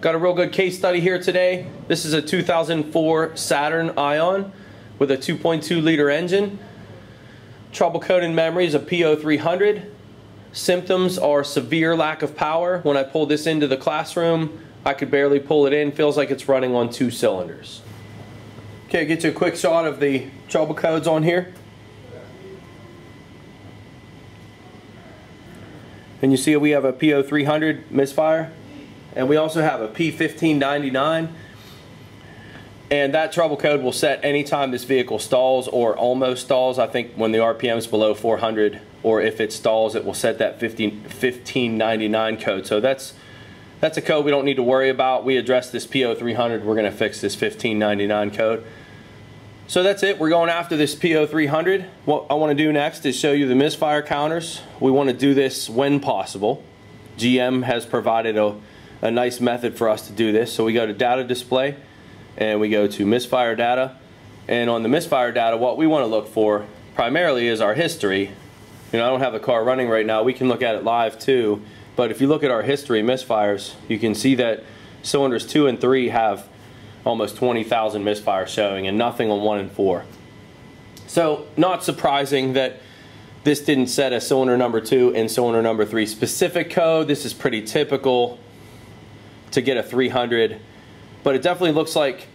Got a real good case study here today. This is a 2004 Saturn Ion with a 2.2 liter engine. Trouble code in memory is a P0300. Symptoms are severe lack of power. When I pulled this into the classroom, I could barely pull it in. Feels like it's running on 2 cylinders. Okay, get you a quick shot of the trouble codes on here. And you see we have a P0300 Misfire. And we also have a P1599, and that trouble code will set anytime this vehicle stalls or almost stalls. I think when the RPM is below 400, or if it stalls, it will set that 1599 code. So that's a code we don't need to worry about. We addressed this P0300. We're going to fix this 1599 code. So that's it. We're going after this P0300. What I want to do next is show you the misfire counters. We want to do this when possible. GM has provided a nice method for us to do this. So we go to data display and we go to misfire data, and on the misfire data what we want to look for primarily is our history. You know, I don't have the car running right now. We can look at it live too, but if you look at our history misfires, you can see that cylinders 2 and 3 have almost 20,000 misfires showing and nothing on 1 and 4. So not surprising that this didn't set a cylinder number 2 and cylinder number 3 specific code. This is pretty typical to get a 300, but it definitely looks like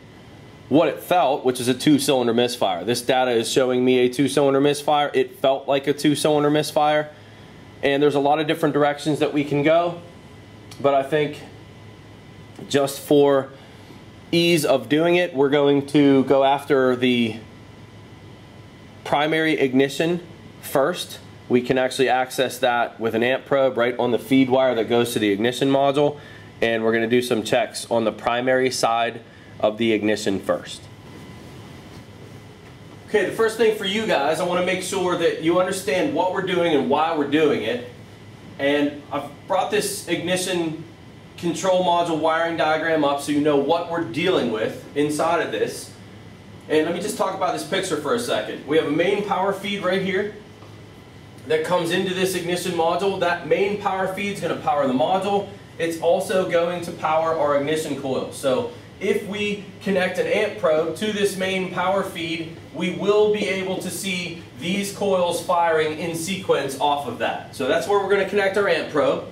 what it felt, which is a 2-cylinder misfire. This data is showing me a 2-cylinder misfire. It felt like a 2-cylinder misfire, and there's a lot of different directions that we can go, but I think just for ease of doing it, we're going to go after the primary ignition first. We can actually access that with an amp probe right on the feed wire that goes to the ignition module. And we're going to do some checks on the primary side of the ignition first. Okay, the first thing for you guys, I want to make sure that you understand what we're doing and why we're doing it. And I've brought this ignition control module wiring diagram up so you know what we're dealing with inside of this. And let me just talk about this picture for a second. We have a main power feed right here that comes into this ignition module. That main power feed is going to power the module. It's also going to power our ignition coil. So if we connect an amp probe to this main power feed, we will be able to see these coils firing in sequence off of that. So that's where we're going to connect our amp probe.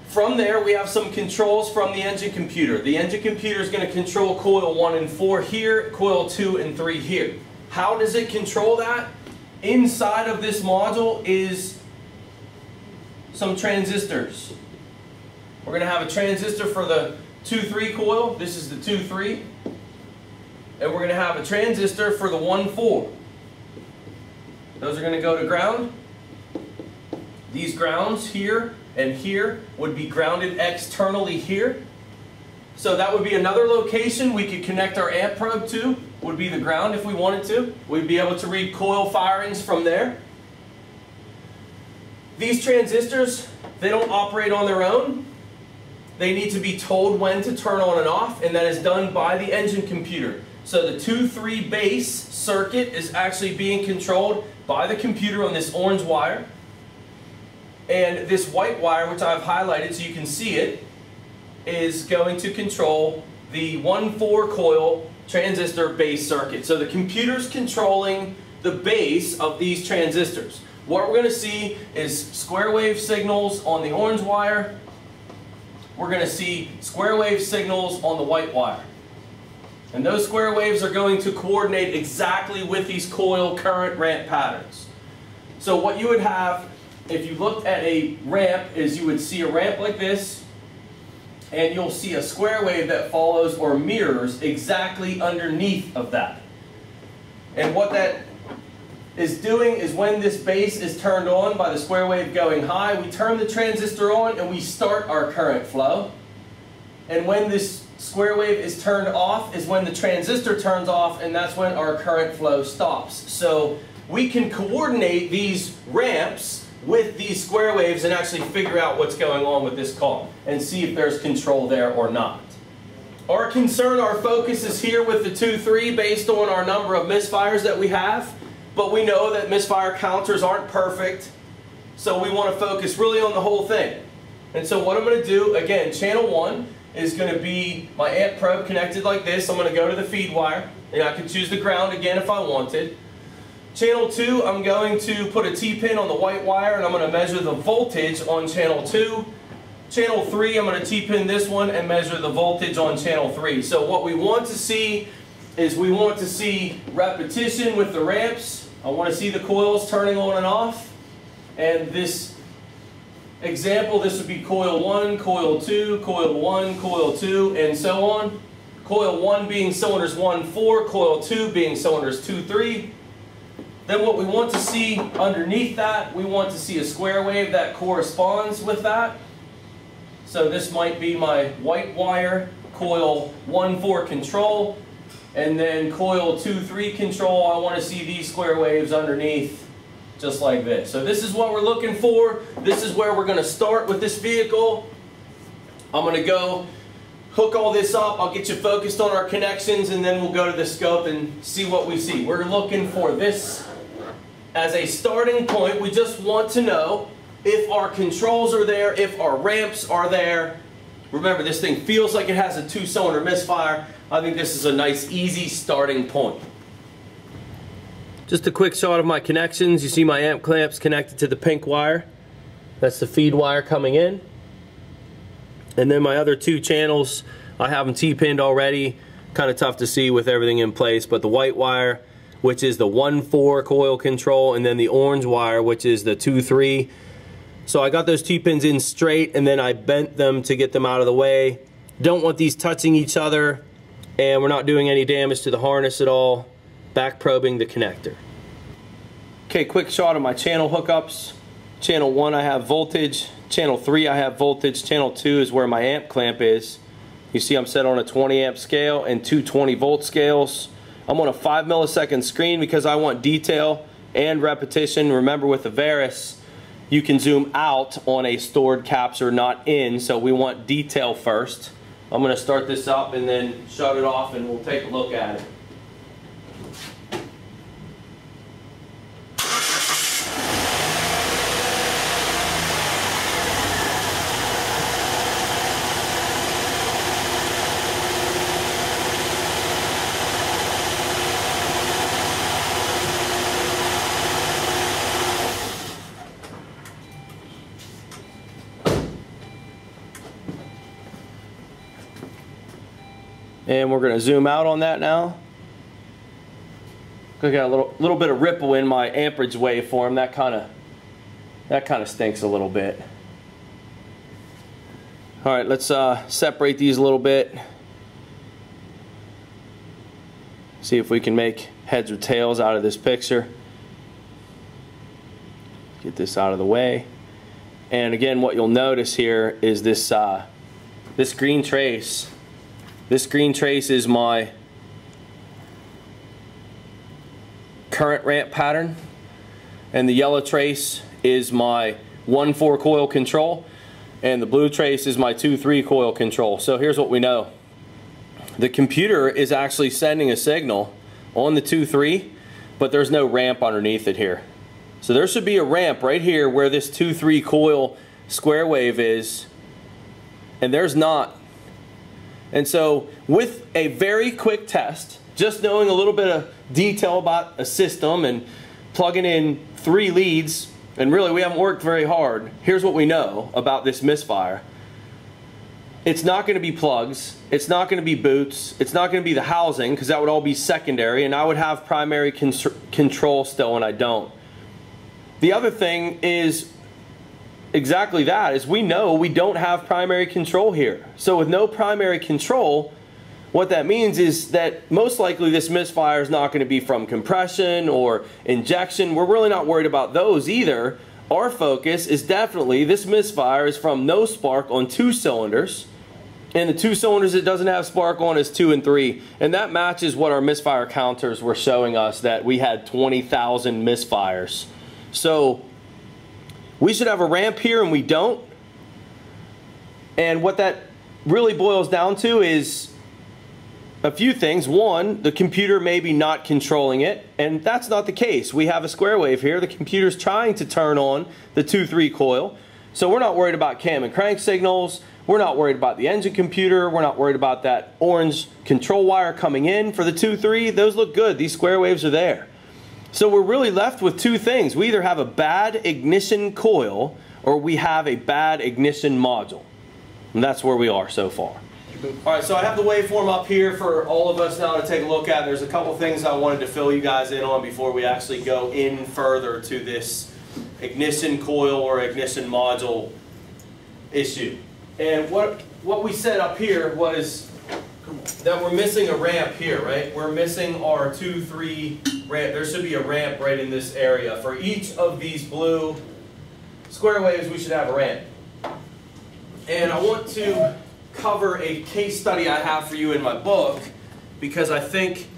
From there, we have some controls from the engine computer. The engine computer is going to control coil 1 and 4 here, coil 2 and 3 here. How does it control that? Inside of this module is some transistors. We're going to have a transistor for the 2-3 coil. This is the 2-3. And we're going to have a transistor for the 1-4. Those are going to go to ground. These grounds here and here would be grounded externally here. So that would be another location we could connect our amp probe to, would be the ground if we wanted to. We'd be able to read coil firings from there. These transistors, they don't operate on their own. They need to be told when to turn on and off, and that is done by the engine computer. So the 2-3 base circuit is actually being controlled by the computer on this orange wire. And this white wire, which I've highlighted so you can see it, is going to control the 1-4 coil transistor base circuit. So the computer's controlling the base of these transistors. What we're going to see is square wave signals on the orange wire. We're going to see square wave signals on the white wire. And those square waves are going to coordinate exactly with these coil current ramp patterns. So what you would have if you looked at a ramp is you would see a ramp like this, and you'll see a square wave that follows or mirrors exactly underneath of that. And what that is doing is when this base is turned on by the square wave going high, we turn the transistor on and we start our current flow. And when this square wave is turned off is when the transistor turns off, and that's when our current flow stops. So we can coordinate these ramps with these square waves and actually figure out what's going on with this car and see if there's control there or not. Our concern, our focus is here with the 2-3 based on our number of misfires that we have, but we know that misfire counters aren't perfect, so we want to focus really on the whole thing. And so what I'm going to do, again, channel 1 is going to be my amp probe connected like this. I'm going to go to the feed wire, and I can choose the ground again if I wanted. Channel 2, I'm going to put a T-pin on the white wire, and I'm going to measure the voltage on channel 2. Channel 3, I'm going to T-pin this one and measure the voltage on channel 3. So what we want to see is we want to see repetition with the ramps. I want to see the coils turning on and off. And this example, this would be coil 1, coil 2, coil 1, coil 2, and so on. Coil 1 being cylinders 1, 4, coil 2 being cylinders 2, 3. Then what we want to see underneath that, we want to see a square wave that corresponds with that. So this might be my white wire, coil 1, 4 control, and then coil 2, 3 control. I want to see these square waves underneath, just like this. So this is what we're looking for. This is where we're going to start with this vehicle. I'm going to go hook all this up. I'll get you focused on our connections, and then we'll go to the scope and see what we see. We're looking for this as a starting point. We just want to know if our controls are there, if our ramps are there. Remember, this thing feels like it has a 2-cylinder misfire. I think this is a nice, easy starting point. Just a quick shot of my connections. You see my amp clamps connected to the pink wire. That's the feed wire coming in. And then my other 2 channels, I have them T-pinned already. Kind of tough to see with everything in place, but the white wire, which is the 1-4 coil control, and then the orange wire, which is the 2-3. So I got those T-pins in straight, and then I bent them to get them out of the way. Don't want these touching each other, and we're not doing any damage to the harness at all. Back probing the connector. Okay, quick shot of my channel hookups. Channel 1 I have voltage, channel 3 I have voltage, channel 2 is where my amp clamp is. You see I'm set on a 20 amp scale and 2 20 volt scales. I'm on a 5 millisecond screen because I want detail and repetition. Remember, with the Varus, you can zoom out on a stored capture, not in, so we want detail first. I'm going to start this up and then shut it off, and we'll take a look at it. And we're going to zoom out on that now. I got a little bit of ripple in my amperage waveform. That kind of stinks a little bit. All right, let's separate these a little bit. See if we can make heads or tails out of this picture. Get this out of the way. And again, what you'll notice here is this this green trace. This green trace is my current ramp pattern, and the yellow trace is my 1-4 coil control, and the blue trace is my 2-3 coil control. So here's what we know. The computer is actually sending a signal on the 2-3, but there's no ramp underneath it here. So there should be a ramp right here where this 2-3 coil square wave is, and there's not. And so with a very quick test, just knowing a little bit of detail about a system and plugging in 3 leads, and really we haven't worked very hard, here's what we know about this misfire. It's not going to be plugs, it's not going to be boots, it's not going to be the housing, because that would all be secondary, and I would have primary control still, and I don't. The other thing is exactly that, is we know we don't have primary control here. So with no primary control, what that means is that most likely this misfire is not going to be from compression or injection. We're really not worried about those either. Our focus is definitely, this misfire is from no spark on 2 cylinders, and the 2 cylinders it doesn't have spark on is 2 and 3, and that matches what our misfire counters were showing us, that we had 20,000 misfires. So we should have a ramp here, and we don't. And what that really boils down to is a few things. One, the computer may be not controlling it, and that's not the case. We have a square wave here. The computer's trying to turn on the 2-3 coil. So we're not worried about cam and crank signals. We're not worried about the engine computer. We're not worried about that orange control wire coming in for the 2-3. Those look good. These square waves are there. So we're really left with two things. We either have a bad ignition coil or we have a bad ignition module. And that's where we are so far. All right, so I have the waveform up here for all of us now to take a look at. There's a couple things I wanted to fill you guys in on before we actually go in further to this ignition coil or ignition module issue. And what we said up here was that we're missing a ramp here, right? We're missing our 2-3 ramp. There should be a ramp right in this area. For each of these blue square waves, we should have a ramp. And I want to cover a case study I have for you in my book because I think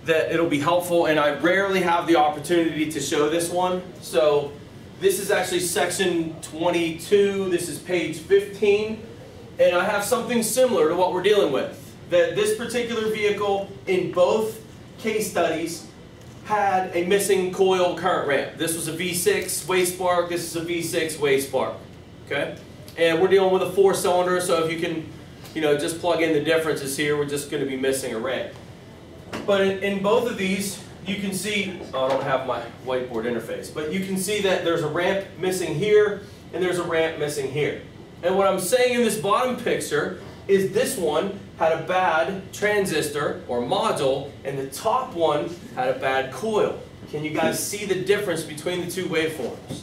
that it'll be helpful, and I rarely have the opportunity to show this one. So this is actually section 22, this is page 15, and I have something similar to what we're dealing with. That this particular vehicle in both case studies had a missing coil current ramp. This was a V6 wave spark, this is a V6 wave spark, okay? And we're dealing with a 4-cylinder, so if you can, just plug in the differences here, we're just going to be missing a ramp. But in both of these, you can see, I don't have my whiteboard interface, but you can see that there's a ramp missing here, and there's a ramp missing here. And what I'm saying in this bottom picture is this one had a bad transistor or module, and the top one had a bad coil. Can you guys see the difference between the two waveforms?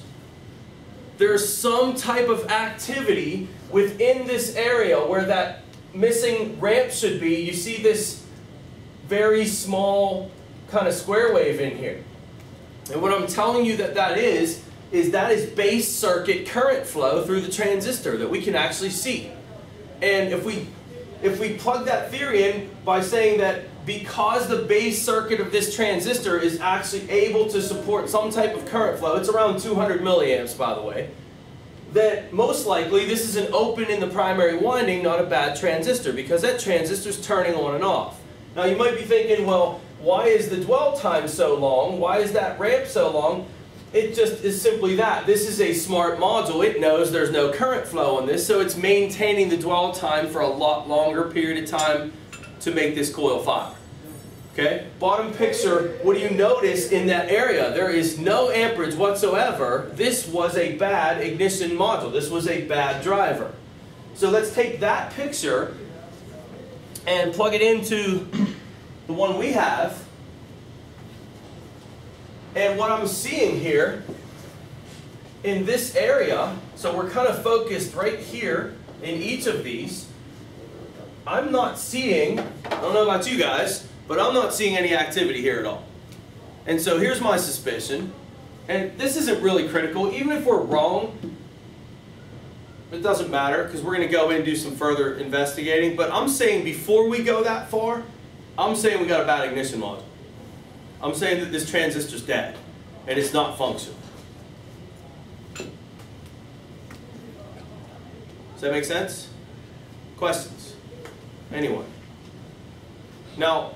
There's some type of activity within this area where that missing ramp should be. You see this very small kind of square wave in here. And what I'm telling you that is base circuit current flow through the transistor that we can actually see. And if we plug that theory in by saying that because the base circuit of this transistor is actually able to support some type of current flow, it's around 200 milliamps by the way, that most likely this is an open in the primary winding, not a bad transistor, because that transistor is turning on and off. Now you might be thinking, well, why is the dwell time so long? Why is that ramp so long? It just is simply that. This is a smart module. It knows there's no current flow on this, so it's maintaining the dwell time for a lot longer period of time to make this coil fire. Okay? Bottom picture, what do you notice in that area? There is no amperage whatsoever. This was a bad ignition module. This was a bad driver. So let's take that picture and plug it into the one we have. And what I'm seeing here in this area, so we're kind of focused right here in each of these, I'm not seeing, I don't know about you guys, but I'm not seeing any activity here at all. And so here's my suspicion, and this isn't really critical. Even if we're wrong, it doesn't matter because we're going to go in and do some further investigating. But I'm saying before we go that far, I'm saying we got a bad ignition module. I'm saying that this transistor's dead and it's not functional. Does that make sense? Questions? Anyone? Now,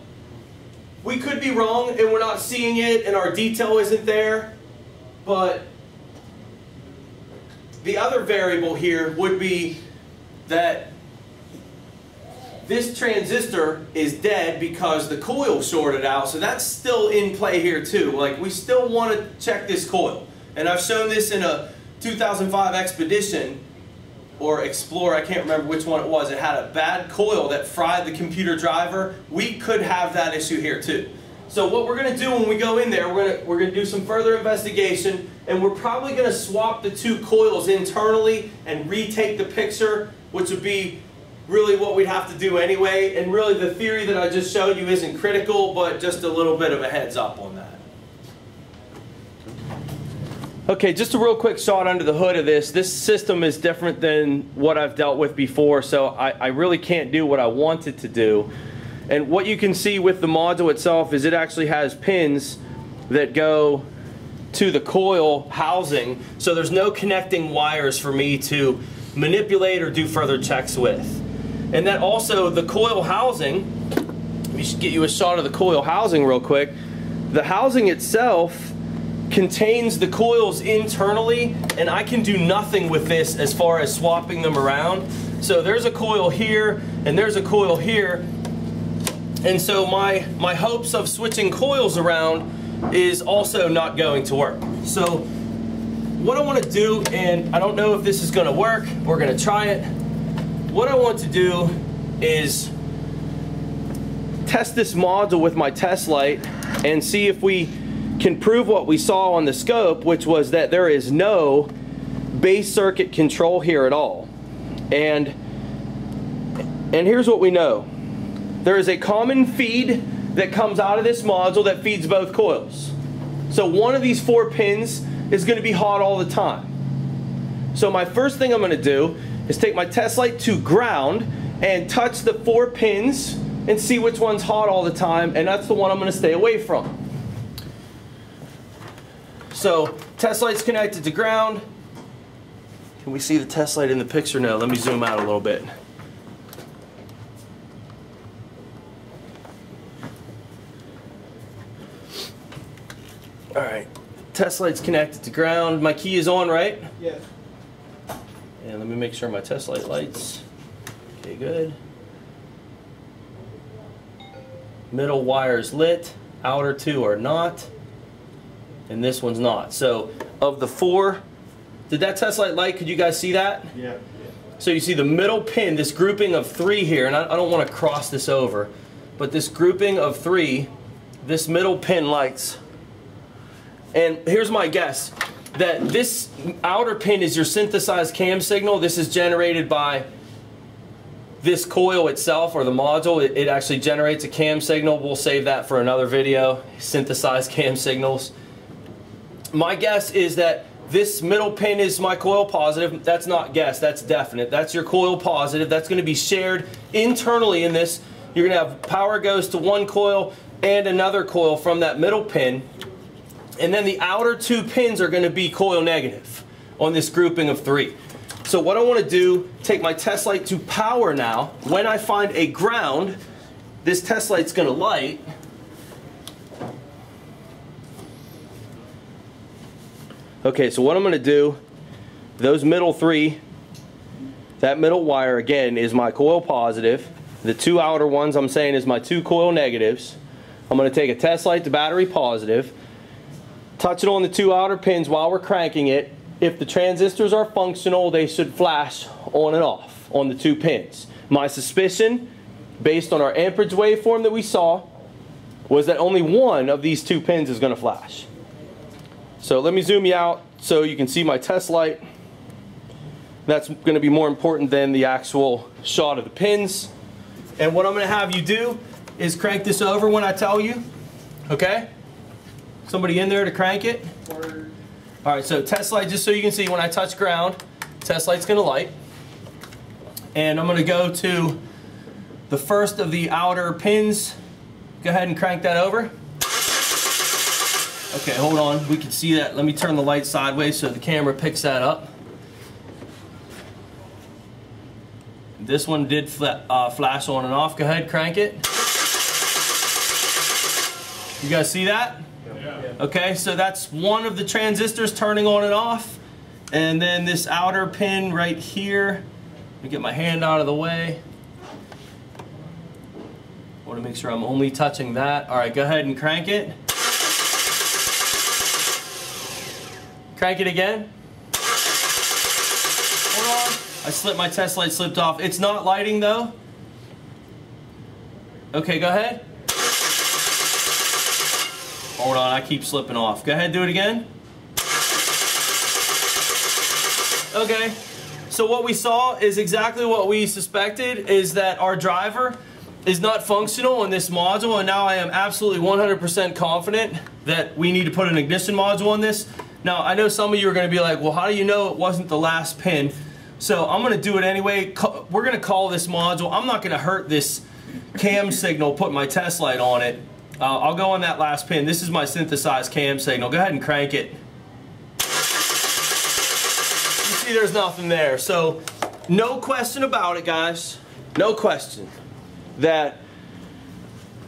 we could be wrong and we're not seeing it and our detail isn't there, but the other variable here would be that this transistor is dead because the coil shorted out, so that's still in play here too. Like, we still want to check this coil. And I've shown this in a 2005 Expedition or Explorer, I can't remember which one it was. It had a bad coil that fried the computer driver. We could have that issue here too. So what we're going to do when we go in there, we're going to do some further investigation, and we're probably going to swap the two coils internally and retake the picture, which would be really what we'd have to do anyway. And really the theory that I just showed you isn't critical, but just a little bit of a heads up on that. Okay, just a real quick shot under the hood of this. This system is different than what I've dealt with before, so I really can't do what I wanted to do. And what you can see with the module itself is it actually has pins that go to the coil housing, so there's no connecting wires for me to manipulate or do further checks with. And that also, the coil housing, we should get you a shot of the coil housing real quick. The housing itself contains the coils internally, and I can do nothing with this as far as swapping them around. So there's a coil here, and there's a coil here. And so my hopes of switching coils around is also not going to work. So what I want to do, and I don't know if this is going to work, we're going to try it. What I want to do is test this module with my test light and see if we can prove what we saw on the scope, which was that there is no base circuit control here at all. And here's what we know. There is a common feed that comes out of this module that feeds both coils. So one of these 4 pins is going to be hot all the time. So my first thing I'm going to do is take my test light to ground and touch the 4 pins and see which one's hot all the time, and that's the one I'm going to stay away from. So test light's connected to ground. Can we see the test light in the picture now? Let me zoom out a little bit. All right, test light's connected to ground. My key is on, right? Yes. And let me make sure my test light lights. Okay, good. Middle wire's lit, outer 2 are not, and this one's not. So of the 4, did that test light light? Could you guys see that? Yeah. So you see the middle pin, this grouping of 3 here, and I don't want to cross this over, but this grouping of 3, this middle pin lights. And here's my guess, that this outer pin is your synthesized cam signal. This is generated by this coil itself, or the module. It actually generates a cam signal. We'll save that for another video, synthesized cam signals. My guess is that this middle pin is my coil positive. That's not guess, that's definite. That's your coil positive. That's going to be shared internally in this. You're going to have power goes to one coil and another coil from that middle pin. And then the outer 2 pins are going to be coil negative on this grouping of 3. So what I want to do, take my test light to power now. When I find a ground, this test light's going to light. Okay, so what I'm going to do, those middle 3, that middle wire again is my coil positive. The 2 outer ones I'm saying is my 2 coil negatives. I'm going to take a test light to battery positive, touch it on the 2 outer pins while we're cranking it. If the transistors are functional, they should flash on and off on the 2 pins. My suspicion, based on our amperage waveform that we saw, was that only one of these 2 pins is going to flash. So let me zoom you out so you can see my test light. That's going to be more important than the actual shot of the pins. And what I'm going to have you do is crank this over when I tell you. Okay? Somebody in there to crank it? Alright, so test light, just so you can see, when I touch ground, test light's going to light. And I'm going to go to the first of the outer pins. Go ahead and crank that over. Okay, hold on. We can see that. Let me turn the light sideways so the camera picks that up. This one did flash on and off. Go ahead, crank it. You guys see that? Okay, so that's one of the transistors turning on and off. And then this outer pin right here. Let me get my hand out of the way. I want to make sure I'm only touching that. Alright, go ahead and crank it. Crank it again. Hold on. My test light slipped off. It's not lighting though. Okay, go ahead. Hold on, I keep slipping off. Go ahead, do it again. Okay, so what we saw is exactly what we suspected, is that our driver is not functional in this module, and now I am absolutely 100% confident that we need to put an ignition module on this. Now, I know some of you are going to be like, well, how do you know it wasn't the last pin? So I'm going to do it anyway. We're going to call this module. I'm not going to hurt this cam signal, put my test light on it. I'll go on that last pin. This is my synthesized cam signal. Go ahead and crank it. You see there's nothing there. So no question about it, guys. No question that,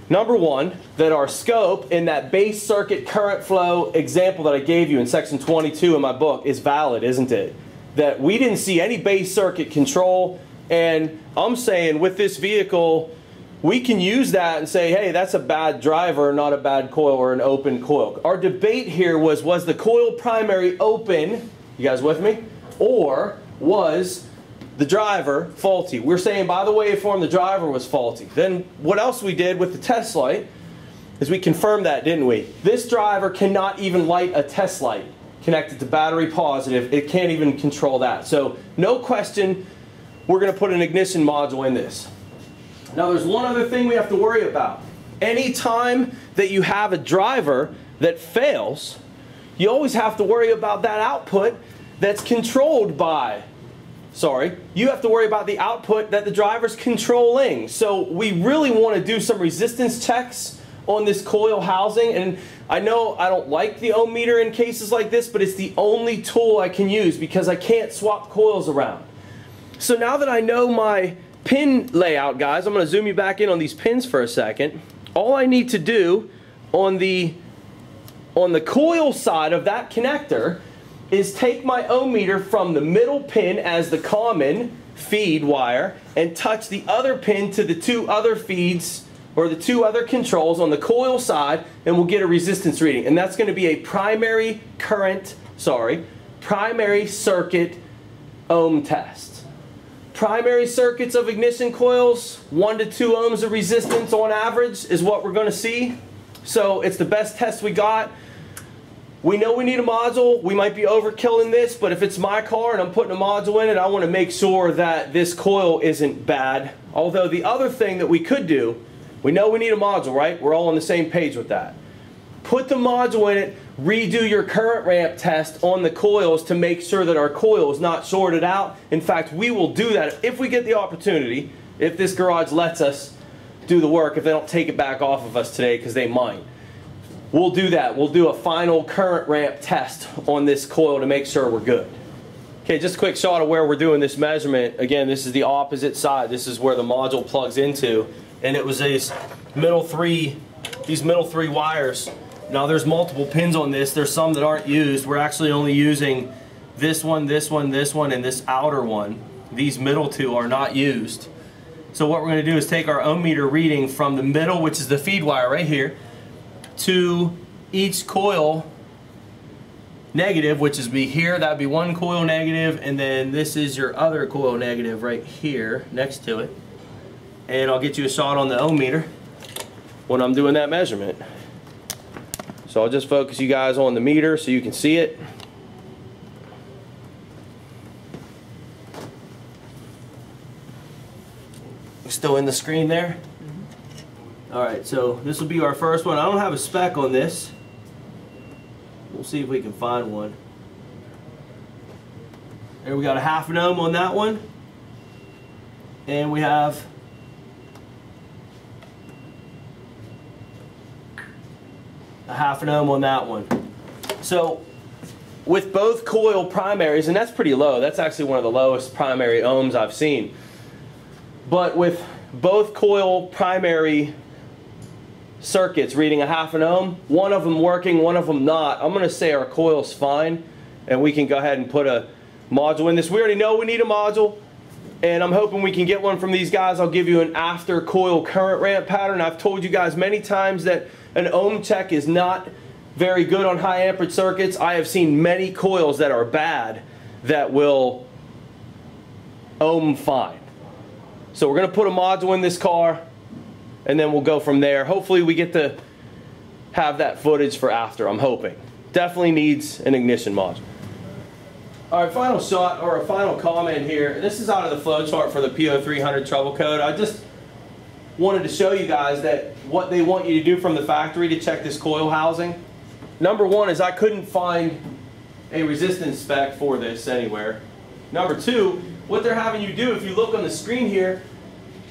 number one, that our scope in that base circuit current flow example that I gave you in section 22 in my book is valid, isn't it? That we didn't see any base circuit control And I'm saying with this vehicle, we can use that and say, hey, that's a bad driver, not a bad coil or an open coil. Our debate here was the coil primary open, you guys with me? Or was the driver faulty? We're saying by the waveform, the driver was faulty. Then what else we did with the test light is we confirmed that, didn't we? This driver cannot even light a test light connected to battery positive. It can't even control that. So no question, we're going to put an ignition module in this. Now there's one other thing we have to worry about. Anytime that you have a driver that fails, you always have to worry about that output that's controlled by, you have to worry about the output that the driver's controlling. So we really want to do some resistance checks on this coil housing. And I know I don't like the ohm meter in cases like this, but it's the only tool I can use because I can't swap coils around. So now that I know my pin layout, guys, I'm going to zoom you back in on these pins for a second. All I need to do on the coil side of that connector is take my ohm meter from the middle pin as the common feed wire and touch the other pin to the two other feeds or the two other controls on the coil side, and we'll get a resistance reading. And that's going to be a primary circuit ohm test. Primary circuits of ignition coils, 1 to 2 ohms of resistance on average is what we're going to see. So it's the best test we got. We know we need a module. We might be overkilling this, but if it's my car and I'm putting a module in it, I want to make sure that this coil isn't bad. Although the other thing that we could do, we know we need a module, right? We're all on the same page with that. Put the module in it, redo your current ramp test on the coils to make sure that our coil is not shorted out. In fact, we will do that if we get the opportunity, if this garage lets us do the work, if they don't take it back off of us today, because they might. We'll do that. We'll do a final current ramp test on this coil to make sure we're good. Okay, just a quick shot of where we're doing this measurement. Again, this is the opposite side. This is where the module plugs into. And it was these middle three wires. Now there's multiple pins on this. There's some that aren't used. We're actually only using this one, this one, this one, and this outer one. These middle two are not used. So what we're going to do is take our ohm meter reading from the middle, which is the feed wire right here, to each coil negative, which is be here. That would be one coil negative, and then this is your other coil negative right here next to it. And I'll get you a shot on the ohm meter when I'm doing that measurement. So I'll just focus you guys on the meter so you can see it. Still in the screen there? Alright, so this will be our first one. I don't have a spec on this. We'll see if we can find one. There we got a 1/2 ohm on that one. And we have a 1/2 ohm on that one. So with both coil primaries, and that's pretty low, that's actually one of the lowest primary ohms I've seen. But with both coil primary circuits reading a 1/2 ohm, one of them working, one of them not, I'm going to say our coil's fine and we can go ahead and put a module in this. We already know we need a module, and I'm hoping we can get one from these guys. I'll give you an after coil current ramp pattern. I've told you guys many times that an ohm check is not very good on high amperage circuits. I have seen many coils that are bad that will ohm fine. So we're going to put a module in this car, and then we'll go from there. Hopefully we get to have that footage for after, I'm hoping. Definitely needs an ignition module. Alright, final shot, or a final comment here. This is out of the flow chart for the P0300 trouble code. I just wanted to show you guys that what they want you to do from the factory to check this coil housing. Number one is I couldn't find a resistance spec for this anywhere. Number two, what they're having you do, if you look on the screen here,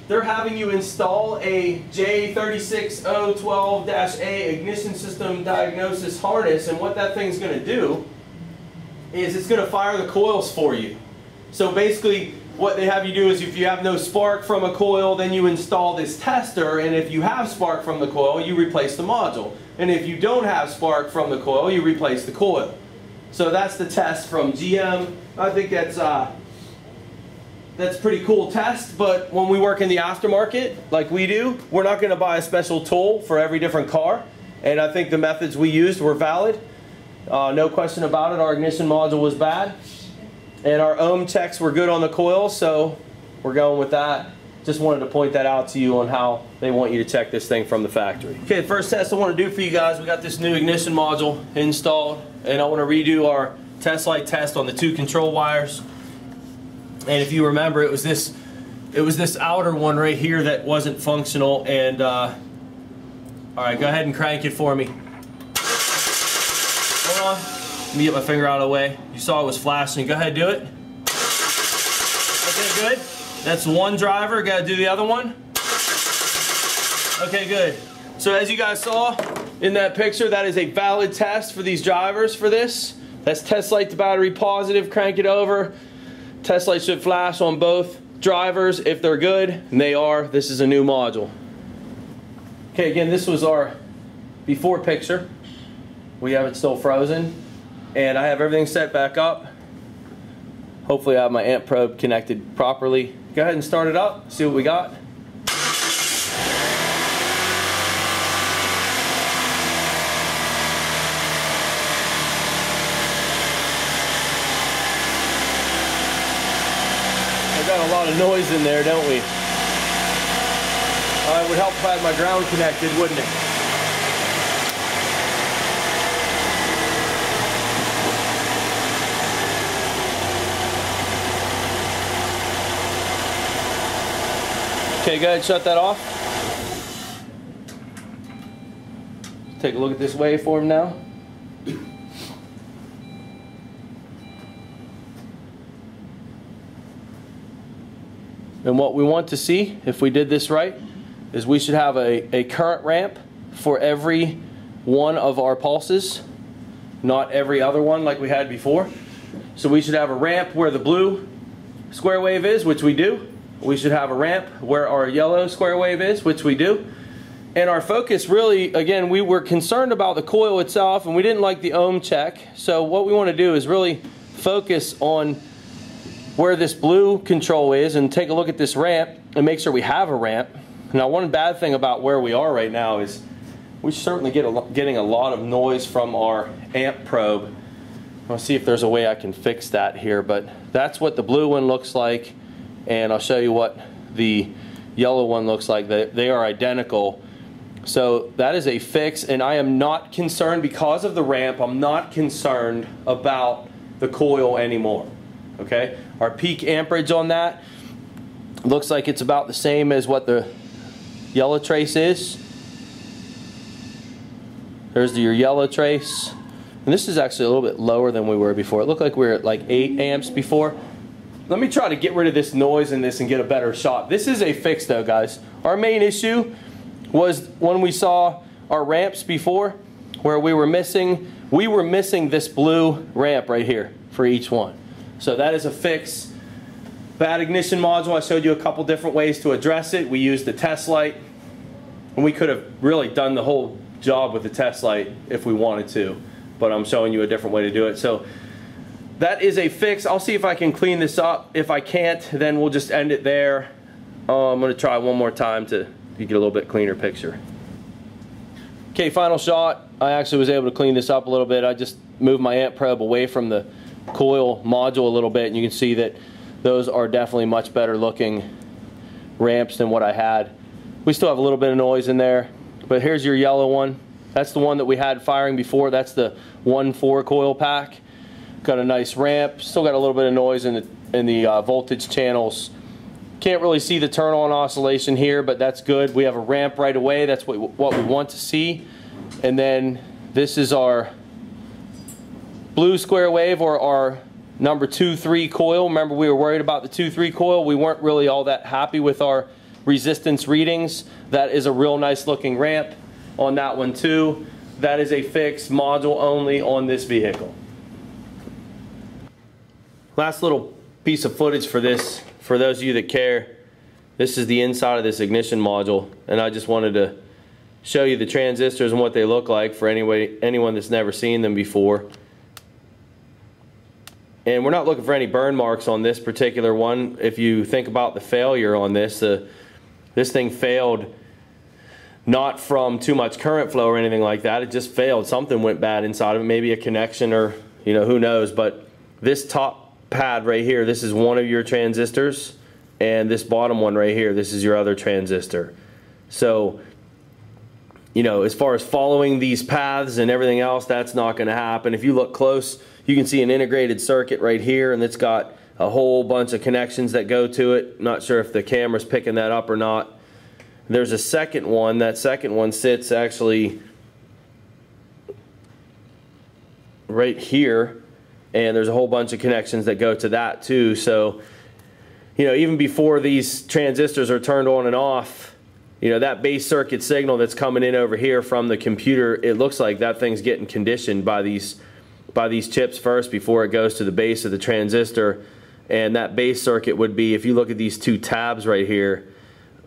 they're having you install a J36012-A ignition system diagnosis harness, and what that thing's going to do is it's going to fire the coils for you. So basically what they have you do is if you have no spark from a coil, then you install this tester, and if you have spark from the coil, you replace the module. And if you don't have spark from the coil, you replace the coil. So that's the test from GM. I think that's that's a pretty cool test, but when we work in the aftermarket, like we do, we're not going to buy a special tool for every different car. And I think the methods we used were valid. No question about it, our ignition module was bad. And our ohm checks were good on the coil, so we're going with that. Just wanted to point that out to you on how they want you to check this thing from the factory. Okay, the first test I want to do for you guys, we got this new ignition module installed, and I want to redo our test light test on the 2 control wires. And if you remember, it was this outer one right here that wasn't functional. And all right, go ahead and crank it for me. Hold on, let me get my finger out of the way. You saw it was flashing. Go ahead, do it. Okay, good. That's one driver. Got to do the other one. Okay, good. So as you guys saw in that picture, that is a valid test for these drivers for this. That's test light to battery positive. Crank it over. Test light should flash on both drivers if they're good, and they are. This is a new module. Okay, again, this was our before picture. We have it still frozen, and I have everything set back up. Hopefully I have my amp probe connected properly. Go ahead and start it up, see what we got. I've got a lot of noise in there, don't we? It would help if I had my ground connected, wouldn't it? Okay, go ahead, shut that off. Take a look at this waveform now. And what we want to see, if we did this right, is we should have a current ramp for every one of our pulses, not every other one like we had before. So we should have a ramp where the blue square wave is, which we do. We should have a ramp where our yellow square wave is, which we do. And our focus really, again, we were concerned about the coil itself and we didn't like the ohm check. So what we want to do is really focus on where this blue control is and take a look at this ramp and make sure we have a ramp. Now, one bad thing about where we are right now is we certainly getting a lot of noise from our amp probe. I'll see if there's a way I can fix that here, but that's what the blue one looks like. And I'll show you what the yellow one looks like. They are identical. So that is a fix, and I am not concerned because of the ramp. I'm not concerned about the coil anymore. Okay? Our peak amperage on that looks like it's about the same as what the yellow trace is. There's your yellow trace. And this is actually a little bit lower than we were before. It looked like we were at like 8 amps before. Let me try to get rid of this noise in this and get a better shot. This is a fix though, guys. Our main issue was when we saw our ramps before, where we were missing this blue ramp right here for each one. So that is a fix. Bad ignition module, I showed you a couple different ways to address it. We used the test light, and we could have really done the whole job with the test light if we wanted to, but I'm showing you a different way to do it. So that is a fix. I'll see if I can clean this up. If I can't, then we'll just end it there. I'm going to try one more time to get a little bit cleaner picture. Okay, final shot. I actually was able to clean this up a little bit. I just moved my amp probe away from the coil module a little bit, and you can see that those are definitely much better looking ramps than what I had. We still have a little bit of noise in there, but here's your yellow one. That's the one that we had firing before. That's the 1.4 coil pack. Got a nice ramp. Still got a little bit of noise in the voltage channels. Can't really see the turn on oscillation here, but that's good. We have a ramp right away. That's what we want to see. And then this is our blue square wave, or our number 2.3 coil. Remember, we were worried about the 2.3 coil. We weren't really all that happy with our resistance readings. That is a real nice looking ramp on that one too. That is a fix, module only on this vehicle. Last little piece of footage for this, for those of you that care. This is the inside of this ignition module, and I just wanted to show you the transistors and what they look like for anyone that's never seen them before. And we're not looking for any burn marks on this particular one. If you think about the failure on this, this thing failed not from too much current flow or anything like that. It just failed. Something went bad inside of it, maybe a connection or, you know, who knows. But this top pad right here, this is one of your transistors, and this bottom one right here, this is your other transistor. So, you know, as far as following these paths and everything else, that's not going to happen. If you look close, you can see an integrated circuit right here, and it's got a whole bunch of connections that go to it. Not sure if the camera's picking that up or not. There's a second one. That second one sits actually right here, and there's a whole bunch of connections that go to that too. So, you know, even before these transistors are turned on and off, you know, that base circuit signal that's coming in over here from the computer, it looks like that thing's getting conditioned by these chips first before it goes to the base of the transistor. And that base circuit would be, if you look at these two tabs right here,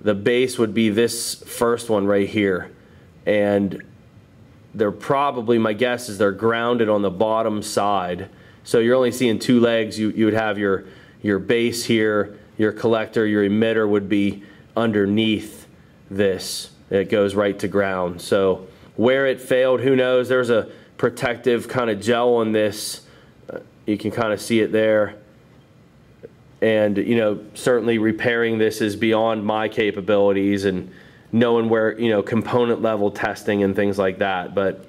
the base would be this first one right here. And they're probably, my guess is they're grounded on the bottom side. So you're only seeing two legs. You would have your base here, your collector, your emitter would be underneath this. It goes right to ground. So where it failed, who knows? There's a protective kind of gel on this. You can kind of see it there. And, you know, certainly repairing this is beyond my capabilities and knowing where, you know, component level testing and things like that. But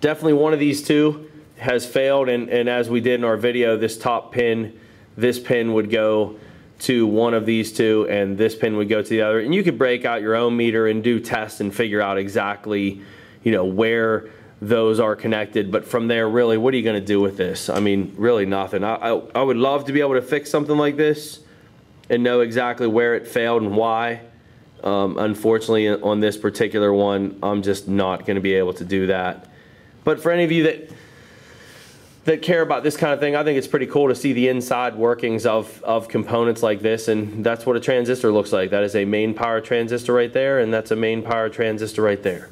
definitely one of these two has failed, and as we did in our video, this top pin, this pin would go to one of these two, and this pin would go to the other. And you could break out your own meter and do tests and figure out exactly, you know, where those are connected. But from there, really, what are you going to do with this? I mean, really nothing. I would love to be able to fix something like this and know exactly where it failed and why. Unfortunately, on this particular one, I'm just not going to be able to do that. But for any of you that care about this kind of thing, I think it's pretty cool to see the inside workings of components like this, and that's what a transistor looks like. That is a main power transistor right there, and that's a main power transistor right there.